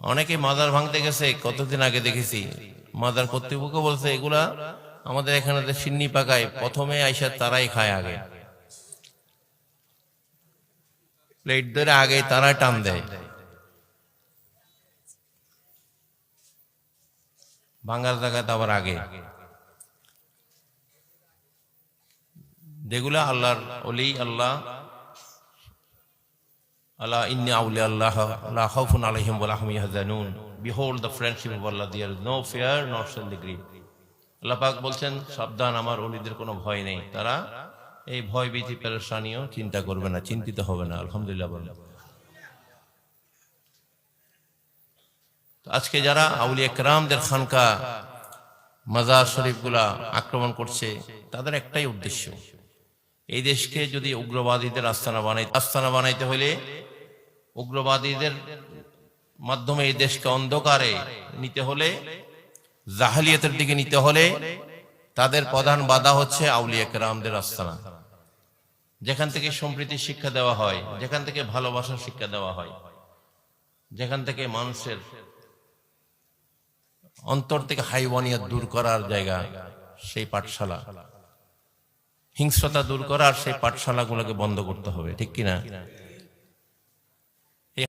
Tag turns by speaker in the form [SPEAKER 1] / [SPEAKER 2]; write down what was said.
[SPEAKER 1] অনেকে মাজার ভাঙতে গেছে, কতদিন আগে দেখেছি মাজার কর্তৃপক্ষ বলছে এগুলা আমাদের এখানে যে সিন্নি পাকায় প্রথমে আইসা তারাই খায়, আগে প্লেট ধরে আগে তারাই টান দেয়, ভাঙার জায়গায় তো আবার আগে। যেগুলা আল্লাহর ওলি, আল্লাহ আল্লাহ ইন্না আউলিয়া আল্লাহ লা খাউফুন আলাইহিম ওয়া লা হুম ইয়াহজানুন, behold the friendship of Allah, there is no fear not shall they grieve. আল্লাহ পাক বলছেন, সাবধান, আমার ওলিদের কোনো ভয় নেই, তারা এই ভয় ভীতি পেরেশানিও চিন্তা করবে না, চিন্তিত হবে না। আলহামদুলিল্লাহ বলেন। আজকে যারা আউলিয়া কেরামদের খানকা মাজার শরীফগুলা আক্রমণ করছে, তাদের একটাই উদ্দেশ্য, এই দেশকে যদি উগ্রবাদীদের আস্তানা বানাইতে হলে, উগ্রবাদীদের মাধ্যমে এই দেশকে অন্ধকারে নিতে হলে, জাহেলিয়াতের দিকে নিতে হলে, তাদের প্রধান বাধা হচ্ছে আউলিয়া কেরামদের আস্তানা, যেখান থেকে সম্প্রীতির শিক্ষা দেওয়া হয়, যেখান থেকে ভালোবাসার শিক্ষা দেওয়া হয়, যেখান থেকে মানুষের অন্তর থেকে হাইওয়ানিয়ত দূর করার জায়গা, সেই পাঠশালা, হিংস্রতা দূর করার সেই পাঠশালাগুলোকে বন্ধ করতে হবে, ঠিক কিনা?